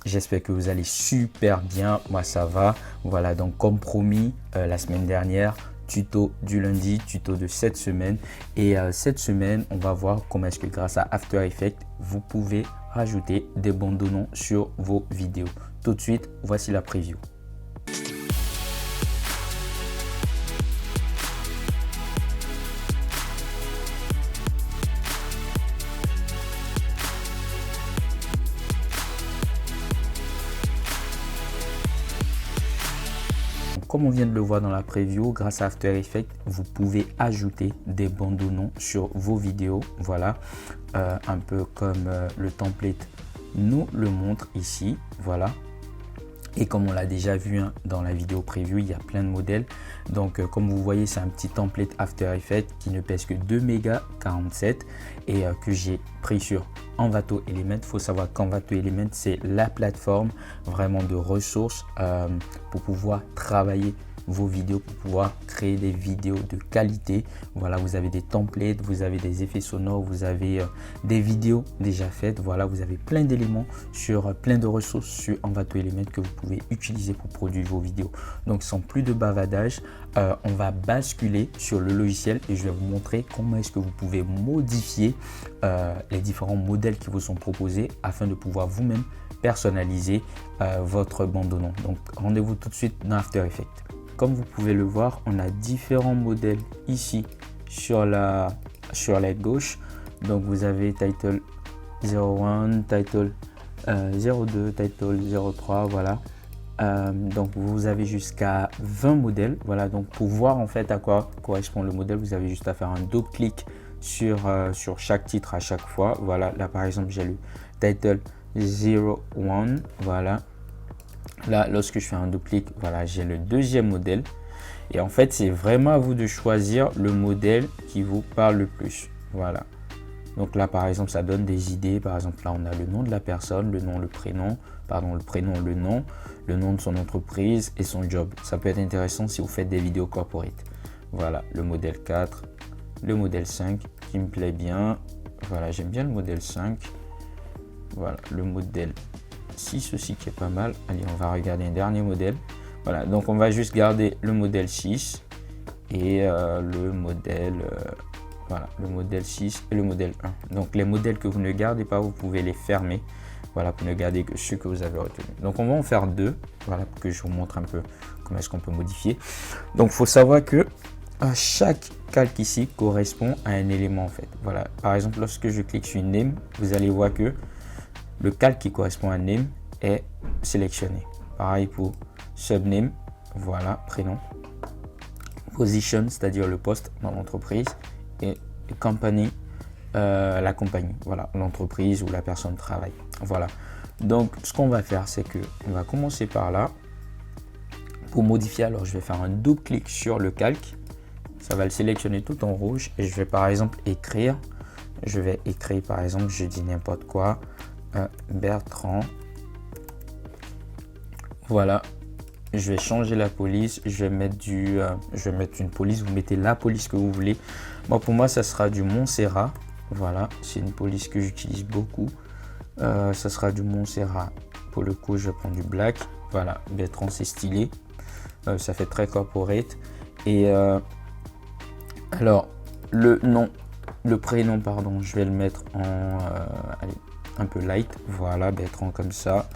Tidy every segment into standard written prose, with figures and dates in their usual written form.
J'espère que vous allez super bien. Moi, ça va. Voilà, donc comme promis, la semaine dernière, tuto du lundi, tuto de cette semaine. Et cette semaine, on va voir comment est-ce que grâce à After Effects, vous pouvez rajouter des bandes de noms sur vos vidéos. Tout de suite, voici la preview. Comme on vient de le voir dans la preview, grâce à After Effects, vous pouvez ajouter des bandes de noms sur vos vidéos. Voilà, un peu comme le template nous le montre ici. Voilà. Et comme on l'a déjà vu dans la vidéo preview, il y a plein de modèles. Donc, comme vous voyez, c'est un petit template After Effects qui ne pèse que 2,47 MB et que j'ai pris sur Envato Element. Il faut savoir qu'Envato Element, c'est la plateforme vraiment de ressources pour pouvoir travailler vos vidéos, pour pouvoir créer des vidéos de qualité. Voilà, vous avez des templates, vous avez des effets sonores, vous avez des vidéos déjà faites. Voilà, vous avez plein d'éléments sur plein de ressources sur Envato Element que vous pouvez utiliser pour produire vos vidéos. Donc sans plus de bavardage, on va basculer sur le logiciel et je vais vous montrer comment est-ce que vous pouvez modifier les différents modèles qui vous sont proposés afin de pouvoir vous-même personnaliser votre bande de noms. Donc rendez-vous tout de suite dans After Effects. Comme vous pouvez le voir, on a différents modèles ici sur la gauche. Donc vous avez Title 01, Title 02, Title 03, voilà. Donc vous avez jusqu'à 20 modèles. Voilà, donc pour voir en fait à quoi correspond le modèle, vous avez juste à faire un double clic sur chaque titre à chaque fois. Voilà, là par exemple j'ai le Title 01, voilà. Là, lorsque je fais un double clic, voilà, j'ai le deuxième modèle. Et en fait, c'est vraiment à vous de choisir le modèle qui vous parle le plus. Voilà. Donc là, par exemple, ça donne des idées. Par exemple, là, on a le nom de la personne, le nom, le prénom, pardon, le prénom, le nom de son entreprise et son job. Ça peut être intéressant si vous faites des vidéos corporate. Voilà, le modèle 4, le modèle 5 qui me plaît bien. Voilà, j'aime bien le modèle 5. Voilà, le modèle 6 aussi qui est pas mal. Allez, on va regarder un dernier modèle. Voilà, donc on va juste garder le modèle 6 et le modèle voilà, le modèle 6 et le modèle 1. Donc les modèles que vous ne gardez pas, vous pouvez les fermer. Voilà, pour ne garder que ceux que vous avez retenus. Donc on va en faire deux. Voilà, pour que je vous montre un peu comment est-ce qu'on peut modifier. Donc il faut savoir que chaque calque ici correspond à un élément en fait. Voilà, par exemple, lorsque je clique sur name, vous allez voir que le calque qui correspond à name est sélectionné. Pareil pour subname, voilà, prénom. Position, c'est-à-dire le poste dans l'entreprise. Et company, la compagnie, voilà, l'entreprise où la personne travaille. Voilà. Donc, ce qu'on va faire, c'est que on va commencer par là. Pour modifier, alors je vais faire un double clic sur le calque. Ça va le sélectionner tout en rouge. Et je vais par exemple écrire. Je vais écrire par exemple, je dis n'importe quoi. Bertrand. Voilà, je vais changer la police, je vais mettre une police, vous mettez la police que vous voulez. Moi, pour moi, ça sera du Montserrat. Voilà, c'est une police que j'utilise beaucoup. Ça sera du Montserrat. Pour le coup, je prends du black. Voilà, Bertrand, c'est stylé. Ça fait très corporate. Et alors, le prénom, pardon, je vais le mettre en allez, un peu light, voilà, Bertrand comme ça.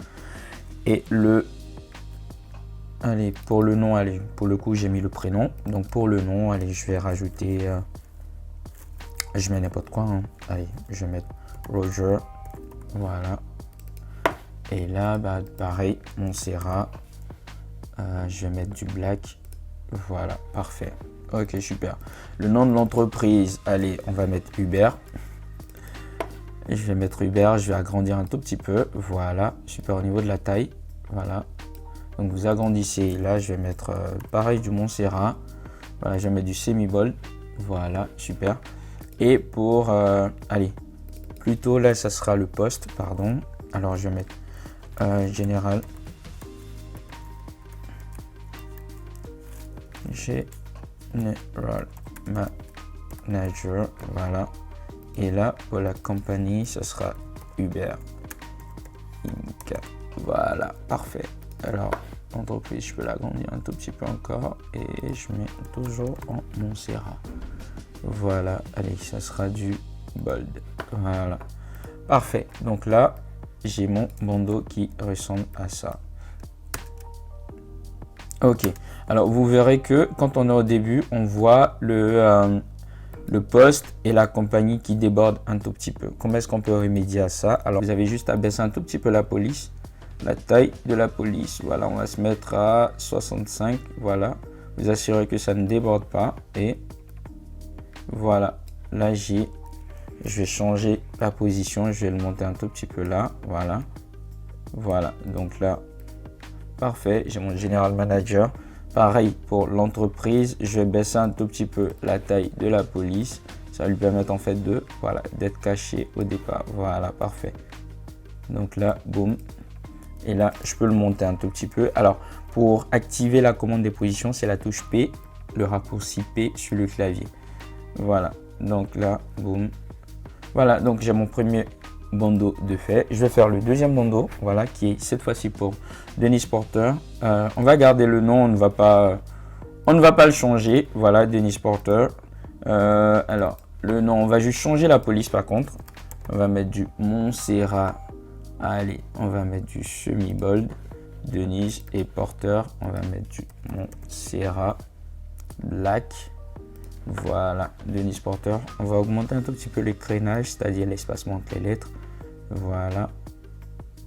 Et allez, pour le nom, allez, pour le coup j'ai mis le prénom. Donc pour le nom, allez, je vais rajouter, je mets n'importe quoi, hein. Allez, je vais mettre Roger, voilà. Et là, bah pareil, Montserrat, je vais mettre du black, voilà, parfait. Ok, super. Le nom de l'entreprise, allez, on va mettre Uber. Je vais mettre Uber, je vais agrandir un tout petit peu. Voilà, super au niveau de la taille. Voilà. Donc vous agrandissez. Là, je vais mettre pareil du Montserrat. Voilà, je vais mettre du semi-bold. Voilà, super. Et pour, allez, plutôt là, ça sera le poste, pardon. Alors, je vais mettre général. General Manager. Voilà. Et là, pour la compagnie, ça sera Uber Inc. Voilà, parfait. Alors, l'entreprise, je peux l'agrandir un tout petit peu encore et je mets toujours en Montserrat. Voilà, allez, ça sera du bold. Voilà, parfait. Donc là, j'ai mon bandeau qui ressemble à ça. Ok, alors vous verrez que quand on est au début, on voit le poste et la compagnie qui déborde un tout petit peu. Comment est-ce qu'on peut remédier à ça? Alors, vous avez juste à baisser un tout petit peu la police, la taille de la police. Voilà, on va se mettre à 65. Voilà, vous assurez que ça ne déborde pas. Et voilà, là, je vais changer la position. Je vais le monter un tout petit peu là. Voilà, voilà. Donc là, parfait. J'ai mon General Manager. Pareil pour l'entreprise, je vais baisser un tout petit peu la taille de la police. Ça va lui permettre en fait de, voilà, d'être caché au départ. Voilà, parfait. Donc là, boum. Et là, je peux le monter un tout petit peu. Alors, pour activer la commande des positions, c'est la touche P, le raccourci P sur le clavier. Voilà. Donc là, boum. Voilà, donc j'ai mon premier bandeau de fait. Je vais faire le deuxième bandeau, voilà, qui est cette fois-ci pour Dennis Porter. On va garder le nom, on ne va pas le changer. Voilà, Dennis Porter. Alors, le nom, on va juste changer la police par contre. On va mettre du Montserrat. Allez, on va mettre du semi-bold. Dennis et Porter. On va mettre du Montserrat Black. Voilà, Dennis Porter. On va augmenter un tout petit peu l'écrénage, c'est-à-dire l'espacement entre les lettres. Voilà,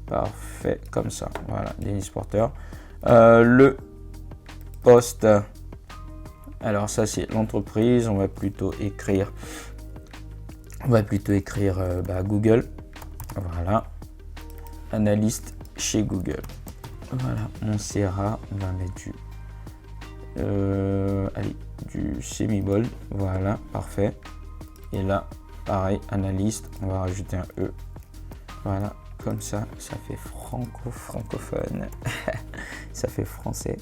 parfait, comme ça. Voilà, Dennis Porter. Le poste, alors ça c'est l'entreprise. On va plutôt écrire Google. Voilà, analyste chez Google. Voilà, Montserrat. On va mettre du semi-bold. Voilà, parfait. Et là, pareil, analyste. On va rajouter un E. Voilà, comme ça, ça fait francophone. Ça fait français.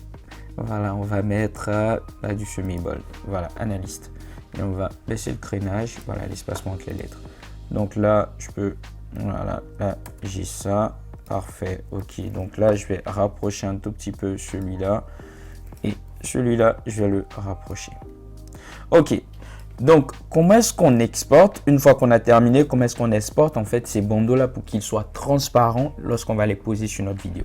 Voilà, on va mettre là du semi-bold. Voilà, analyste. Et on va baisser le crénage. Voilà, l'espacement entre les lettres. Donc là, je peux. Voilà, là, j'ai ça. Parfait, ok. Donc là, je vais rapprocher un tout petit peu celui-là. Et celui-là, je vais le rapprocher. Ok. Donc, comment est-ce qu'on exporte? Une fois qu'on a terminé, comment est-ce qu'on exporte en fait ces bandeaux-là pour qu'ils soient transparents lorsqu'on va les poser sur notre vidéo?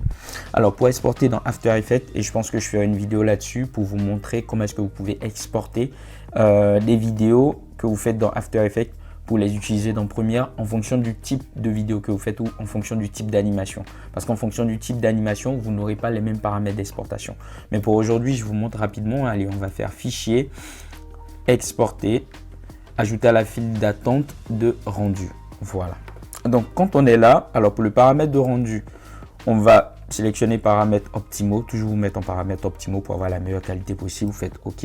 Alors, pour exporter dans After Effects, et je pense que je ferai une vidéo là-dessus pour vous montrer comment est-ce que vous pouvez exporter les vidéos que vous faites dans After Effects pour les utiliser dans Premiere en fonction du type de vidéo que vous faites ou en fonction du type d'animation. Parce qu'en fonction du type d'animation, vous n'aurez pas les mêmes paramètres d'exportation. Mais pour aujourd'hui, je vous montre rapidement. Allez, on va faire Fichier, Exporter, ajouter à la file d'attente de rendu. Voilà. Donc, quand on est là, alors pour le paramètre de rendu, on va sélectionner paramètres optimaux. Toujours vous mettre en paramètres optimaux pour avoir la meilleure qualité possible. Vous faites OK.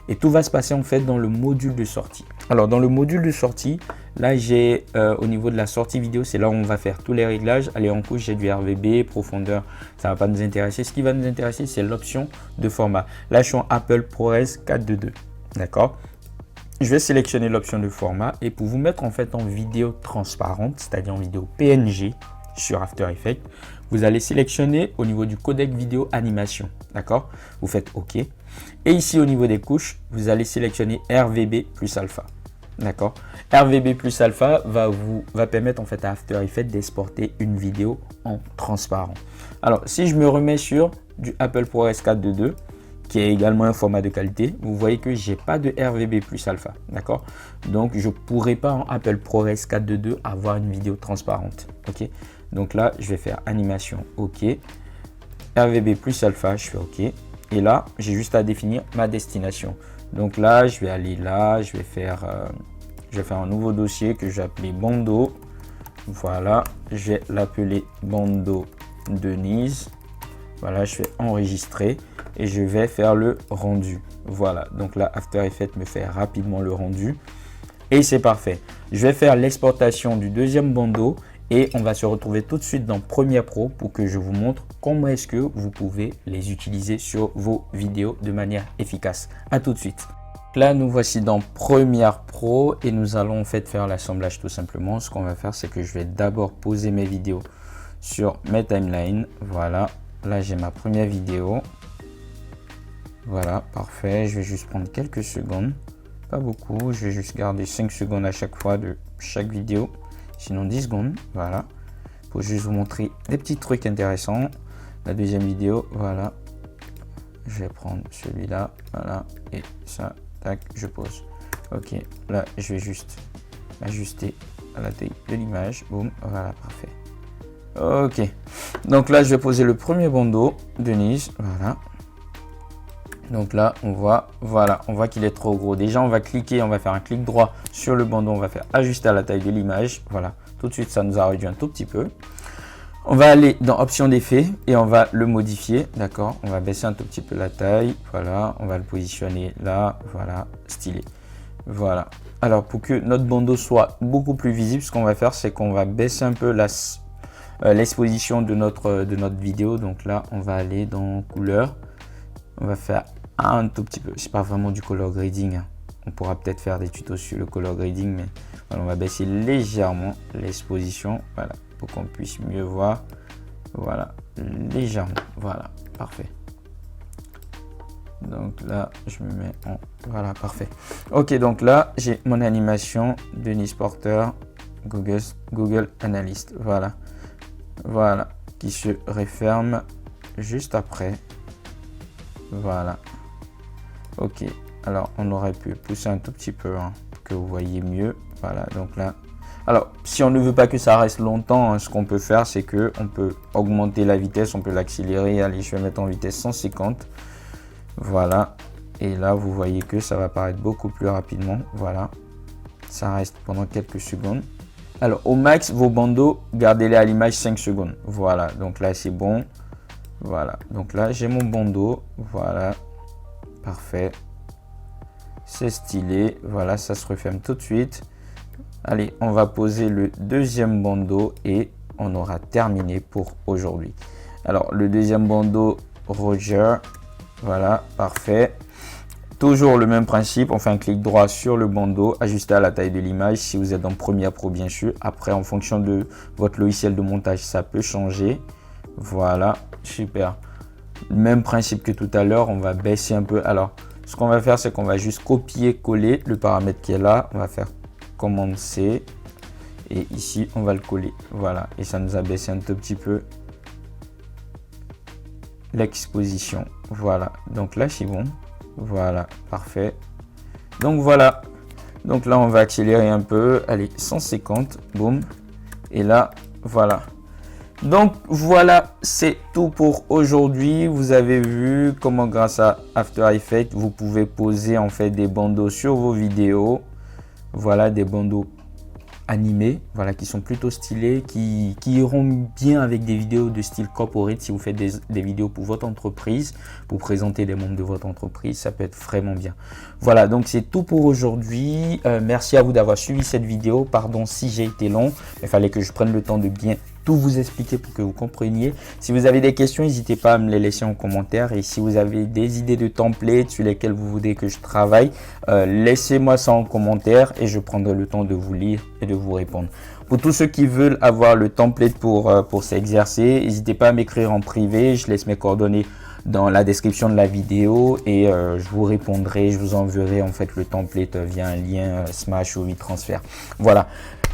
Et tout va se passer en fait dans le module de sortie. Alors dans le module de sortie, là j'ai au niveau de la sortie vidéo, c'est là où on va faire tous les réglages. Allez, en couche, j'ai du RVB, profondeur, ça ne va pas nous intéresser. Ce qui va nous intéresser, c'est l'option de format. Là je suis en Apple ProRes 422. D'accord? Je vais sélectionner l'option de format et pour vous mettre en fait en vidéo transparente, c'est-à-dire en vidéo PNG sur After Effects, vous allez sélectionner au niveau du codec vidéo animation. D'accord? Vous faites OK. Et ici, au niveau des couches, vous allez sélectionner RVB plus alpha. D'accord? RVB plus alpha va permettre en fait à After Effects d'exporter une vidéo en transparent. Alors, si je me remets sur du Apple ProRes 422, qui est également un format de qualité, vous voyez que j'ai pas de RVB plus alpha. D'accord? Donc, je pourrais pas en Apple ProRes 422 avoir une vidéo transparente. OK? Donc là, je vais faire animation OK. RVB plus alpha, je fais OK. Et là, j'ai juste à définir ma destination. Donc là, je vais aller là, je vais faire un nouveau dossier que je vais appeler Bandeau. Voilà, je vais l'appeler Bandeau Denise. Voilà, je vais enregistrer et je vais faire le rendu. Voilà, donc là, After Effects me fait rapidement le rendu. Et c'est parfait. Je vais faire l'exportation du deuxième bandeau. Et on va se retrouver tout de suite dans Premiere Pro pour que je vous montre comment est-ce que vous pouvez les utiliser sur vos vidéos de manière efficace. À tout de suite. Là, nous voici dans Premiere Pro et nous allons en fait faire l'assemblage tout simplement. Ce qu'on va faire, c'est que je vais d'abord poser mes vidéos sur mes timelines. Voilà, là j'ai ma première vidéo. Voilà, parfait. Je vais juste prendre quelques secondes, pas beaucoup. Je vais juste garder 5 secondes à chaque fois de chaque vidéo, sinon 10 secondes. Voilà, pour juste vous montrer des petits trucs intéressants. La deuxième vidéo, voilà, je vais prendre celui-là, voilà, et ça, tac, je pose. Ok, là je vais juste ajuster à la taille de l'image. Boum, voilà, parfait. Ok, donc là je vais poser le premier bandeau de Nice. Voilà, donc là on voit, voilà, on voit qu'il est trop gros. Déjà on va cliquer, on va faire un clic droit sur le bandeau, on va faire ajuster à la taille de l'image. Voilà, tout de suite ça nous a réduit un tout petit peu. On va aller dans option d'effet et on va le modifier, d'accord. On va baisser un tout petit peu la taille, voilà, on va le positionner là, voilà, stylé. Voilà, alors pour que notre bandeau soit beaucoup plus visible, ce qu'on va faire, c'est qu'on va baisser un peu l'exposition de notre vidéo. Donc là, on va aller dans couleur, on va faire un tout petit peu, c'est pas vraiment du color grading, hein. On pourra peut-être faire des tutos sur le color grading, mais voilà, on va baisser légèrement l'exposition, voilà, pour qu'on puisse mieux voir. Voilà, légèrement, voilà, parfait. Donc là je me mets en, voilà, parfait. Ok, donc là j'ai mon animation Denise Porter Google Analyst, voilà, voilà, qui se referme juste après. Voilà, ok, alors on aurait pu pousser un tout petit peu, hein, pour que vous voyez mieux. Voilà, donc là, alors si on ne veut pas que ça reste longtemps, hein, ce qu'on peut faire, c'est que on peut augmenter la vitesse, on peut l'accélérer. Allez, je vais mettre en vitesse 150. Voilà, et là vous voyez que ça va paraître beaucoup plus rapidement. Voilà, ça reste pendant quelques secondes. Alors au max, vos bandeaux, gardez-les à l'image 5 secondes. Voilà, donc là c'est bon. Voilà, donc là j'ai mon bandeau. Voilà, parfait, c'est stylé. Voilà, ça se referme tout de suite. Allez, on va poser le deuxième bandeau et on aura terminé pour aujourd'hui. Alors le deuxième bandeau, Roger. Voilà, parfait. Toujours le même principe, on fait un clic droit sur le bandeau, ajuster à la taille de l'image si vous êtes dans Premiere Pro bien sûr. Après, en fonction de votre logiciel de montage, ça peut changer. Voilà, super. Même principe que tout à l'heure, on va baisser un peu. Alors, ce qu'on va faire, c'est qu'on va juste copier-coller le paramètre qui est là. On va faire commande C et ici, on va le coller. Voilà, et ça nous a baissé un tout petit peu l'exposition. Voilà, donc là c'est bon. Voilà, parfait. Donc voilà, donc là on va accélérer un peu, allez, 150, boum, et là voilà. Donc voilà, c'est tout pour aujourd'hui. Vous avez vu comment grâce à After Effects vous pouvez poser en fait des bandeaux sur vos vidéos. Voilà, des bandeaux animés, voilà, qui sont plutôt stylés, qui iront bien avec des vidéos de style corporate. Si vous faites des vidéos pour votre entreprise, pour présenter des membres de votre entreprise, ça peut être vraiment bien. Voilà, donc c'est tout pour aujourd'hui. Merci à vous d'avoir suivi cette vidéo. Pardon si j'ai été long, il fallait que je prenne le temps de bien tout vous expliquer pour que vous compreniez. Si vous avez des questions, n'hésitez pas à me les laisser en commentaire. Et si vous avez des idées de templates sur lesquelles vous voulez que je travaille, laissez-moi ça en commentaire et je prendrai le temps de vous lire et de vous répondre. Pour tous ceux qui veulent avoir le template pour s'exercer, n'hésitez pas à m'écrire en privé. Je laisse mes coordonnées dans la description de la vidéo et je vous répondrai, je vous enverrai en fait le template via un lien Smash ou WeTransfer. Voilà.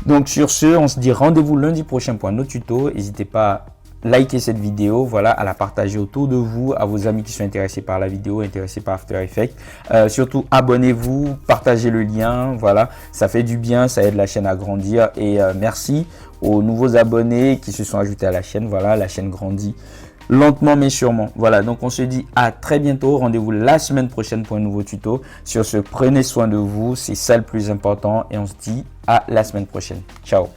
Donc sur ce, on se dit rendez-vous lundi prochain pour un autre tuto. N'hésitez pas à liker cette vidéo, voilà, à la partager autour de vous, à vos amis qui sont intéressés par la vidéo, intéressés par After Effects. Surtout, abonnez-vous, partagez le lien, voilà, ça fait du bien, ça aide la chaîne à grandir. Et merci aux nouveaux abonnés qui se sont ajoutés à la chaîne, voilà, la chaîne grandit lentement mais sûrement. Voilà, donc on se dit à très bientôt. Rendez-vous la semaine prochaine pour un nouveau tuto. Sur ce, prenez soin de vous, c'est ça le plus important. Et on se dit à la semaine prochaine. Ciao.